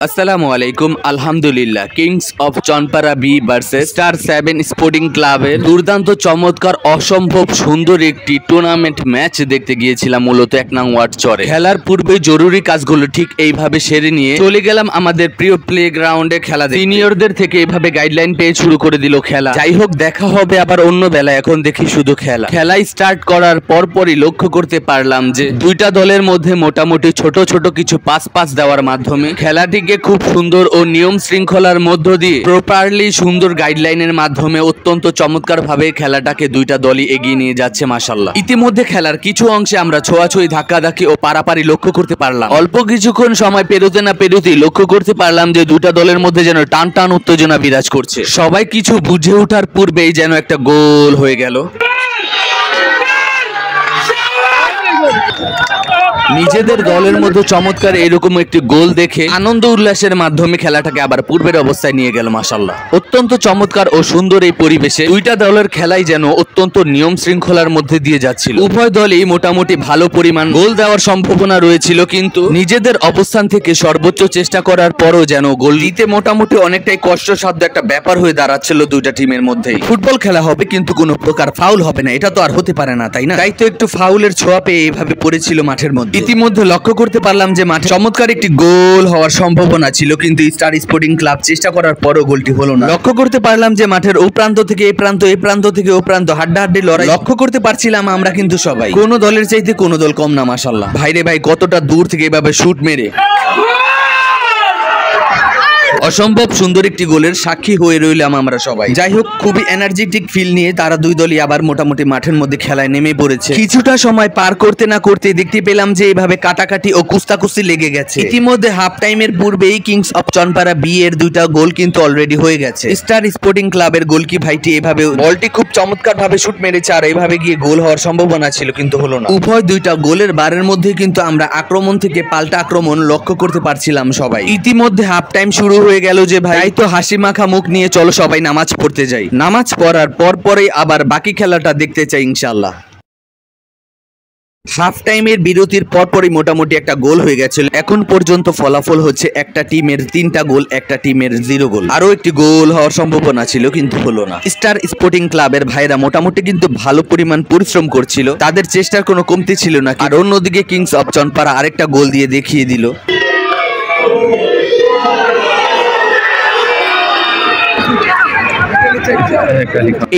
আসসালামু আলাইকুম। আলহামদুলিল্লাহ, Kings of Chanpara B versus Star 7 Sporting ক্লাবের দুর্দান্ত চমৎকার অসম্ভব সুন্দর একটি টুর্নামেন্ট ম্যাচ দেখতে গিয়েছিলাম মূলত 1 নং ওয়ার্ড চরে। খেলার পূর্বে জরুরি কাজগুলো ঠিক এইভাবে সেরে নিয়ে চলে গেলাম আমাদের প্রিয় প্লে গ্রাউন্ডে খেলা দেখতে। সিনিয়রদের থেকে এইভাবে গাইডলাইন পেয়ে শুরু করে দিল খেলা। যাই হোক, দেখা হবে আবার অন্য বেলায়, এখন দেখি শুধু খেলা। খেলাই স্টার্ট করার পরপরই লক্ষ্য করতে পারলাম যে দুইটা দলের মধ্যে মোটামুটি ছোট ছোট কিছু পাস দেওয়ার মাধ্যমে খেলাটি খুব সুন্দর ও নিয়ম শৃঙ্খলার মধ্য দিয়ে প্রপারলি সুন্দর গাইডলাইনের মাধ্যমে অত্যন্ত চমৎকার ভাবে খেলাটাকে দুইটা দলই এগিয়ে নিয়ে যাচ্ছে মাশাআল্লাহ। ইতিমধ্যে খেলার কিছু অংশে আমরা ছোঁয়াছুঁই ধাক্কাধাক্কি ও পারাপারি লক্ষ্য করতে পারলাম। অল্প কিছুক্ষণ সময় পেরোতে না পেরোতেই লক্ষ্য করতে পারলাম যে দুটা দলের মধ্যে যেন টান টান উত্তেজনা বিরাজ করছে। সবাই কিছু বুঝে ওঠার পূর্বেই যেন একটা গোল হয়ে গেল। নিজেদের দলের মধ্যে চমৎকার এরকম একটি গোল দেখে আনন্দ উল্লাসের মাধ্যমে খেলাটাকে আবার পূর্বের অবস্থায় নিয়ে গেল মাশাআল্লাহ। অত্যন্ত চমৎকার ও সুন্দর এই পরিবেশে দুইটা দলের খেলাই যেন অত্যন্ত নিয়ম শৃঙ্খলার মধ্যে দিয়ে যাচ্ছিল। উভয় দলই মোটামুটি ভালো পরিমাণ গোল দেওয়ার সম্ভাবনা রয়েছিল, কিন্তু নিজেদের অবস্থান থেকে সর্বোচ্চ চেষ্টা করার পরও যেন গোল দিতে মোটামুটি অনেকটাই কষ্টসাধ্য একটা ব্যাপার হয়ে দাঁড়াচ্ছিল দুইটা টিমের মধ্যেই। ফুটবল খেলা হবে কিন্তু কোনো প্রকার ফাউল হবে না, এটা তো আর হতে পারে না, তাই না? তাই তো একটু ফাউলের ছোঁয়া পেয়ে এইভাবে পড়েছিল মাঠের মধ্যে। ইতিমধ্যে লক্ষ্য করতে পারলাম যে মাঠে চমৎকার একটি গোল হওয়ার সম্ভাবনা ছিল, কিন্তু স্টার স্পোর্টিং ক্লাব চেষ্টা করার পরও গোলটি হলো না। লক্ষ্য করতে পারলাম যে মাঠের ও প্রান্ত থেকে এই প্রান্ত, এই প্রান্ত থেকে ও প্রান্ত হাড্ডাহাড্ডি লড়াই লক্ষ্য করতে পারছিলাম আমরা, কিন্তু সবাই কোন দলের চাইতে কোন দল কম না মাশাআল্লাহ। ভাইরে ভাই, কতটা দূর থেকে এভাবে শুট মেরে অসম্ভব সুন্দর একটি গোলের সাক্ষী হয়ে রইলাম আমরা সবাই। যাই হোক, খুবই এনার্জেটিক ফিল নিয়ে তারা দুই দলই আবার মোটামুটি মাঠের মধ্যে খেলায় নেমে পড়েছে। কিছুটা সময় পার করতে না করতে দেখতে পেলাম যে এইভাবে কাটাকাটি ও কুস্তাকুস্তি লেগে গেছে। ইতিমধ্যে হাফ টাইমের পূর্বেই কিংস অফ চনপাড়া বি এর দুইটা গোল কিন্তু অলরেডি হয়ে গেছে। স্টার স্পোর্টিং ক্লাবের গোলকি ভাইটি এভাবে বলটি খুব চমৎকার ভাবে শুট মেরেছে, আর এইভাবে গিয়ে গোল হওয়ার সম্ভাবনা ছিল কিন্তু হলো না। উভয় দুইটা গোলের বারের মধ্যে কিন্তু আমরা আক্রমণ থেকে পাল্টা আক্রমণ লক্ষ্য করতে পারছিলাম সবাই। ইতিমধ্যে হাফ টাইম শুরু হয়ে গেল যে ভাই তো হাসি মাখা মুখ নিয়ে চলো সবাই নামাজ পড়তে যাই। নামাজ পড়ার পরেই আবার বাকি খেলাটা দেখতে চাই ইনশাআল্লাহ। হাফ টাইমের বিরতির পরপরই মোটামুটি একটা গোল হয়ে গেছিল। এখন পর্যন্ত ফলাফল হচ্ছে একটা টিমের 3টা গোল, একটা টিমের 0 গোল। আরো একটি গোল হওয়ার সম্ভাবনা ছিল কিন্তু হলো না। স্টার স্পোর্টিং ক্লাবের ভাইরা মোটামুটি কিন্তু ভালো পরিমাণ পরিশ্রম করছিল, তাদের চেষ্টার কোনো কমতি ছিল না। আর অন্যদিকে কিংস অফ চনপাড়া আরেকটা গোল দিয়ে দেখিয়ে দিল।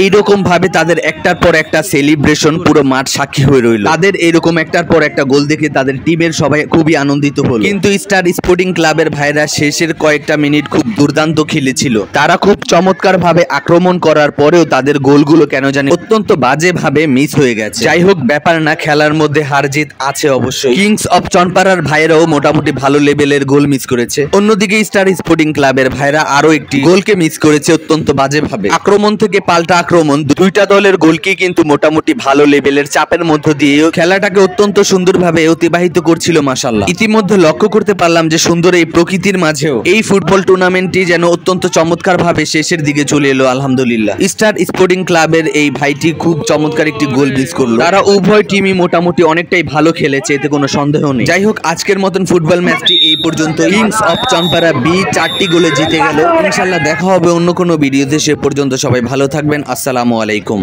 এইরকম ভাবে তাদের একটার পর একটা সেলিব্রেশন পুরো মাঠ সাক্ষী হয়ে রইল। তাদের এইরকম একটার পর একটা গোল দেখে তাদের টিমের সবাই খুবই আনন্দিত হলো। কিন্তু স্টার স্পোর্টিং ক্লাবের ভাইরা শেষের কয়েকটা মিনিট খুব দুর্দান্ত খেলেছিল। তারা খুব চমৎকার ভাবে আক্রমণ করার পরেও তাদের গোলগুলো কেন জানি অত্যন্ত বাজে ভাবে মিস হয়ে গেছে। যাই হোক, ব্যাপার না, খেলার মধ্যে হার জিত আছে অবশ্যই। কিংস অফ চনপাড়ার ভাইরাও মোটামুটি ভালো লেভেলের গোল মিস করেছে। অন্যদিকে স্টার স্পোর্টিং ক্লাবের ভাইরা আরো একটি গোলকে মিস করেছে অত্যন্ত বাজে ভাবে। আক্রমণ থেকে পাল্টা আক্রমণ, দুইটা দলের গোলকি কিন্তু মোটামুটি ভালো লেভেলের চাপের মধ্য দিয়ে খেলাটাকে অত্যন্ত সুন্দরভাবে অতিবাহিত করছিল মাশাআল্লাহ। ইতিমধ্যে লক্ষ্য করতে পারলাম যে সুন্দর এই প্রকৃতির মাঝেও এই ফুটবল টুর্নামেন্টটি যেন অত্যন্ত চমৎকার ভাবে শেষের দিকে চলে এলো আলহামদুলিল্লাহ। স্টার স্পোর্টিং ক্লাবের এই ভাইটি খুব চমৎকার একটি গোল মিস করলো। তারা উভয় টিমই মোটামুটি অনেকটাই ভালো খেলেছে, এতে কোনো সন্দেহ নেই। যাই হোক, আজকের মতন ফুটবল ম্যাচটি এই পর্যন্ত। কিংস অফ চনপাড়া বি 4টি গোলে জিতে গেল। ইনশাআল্লাহ দেখা হবে অন্য কোনো ভিডিওতে। সে পর্যন্ত সবাই ভালো থাকবেন। আসসালামু আলাইকুম।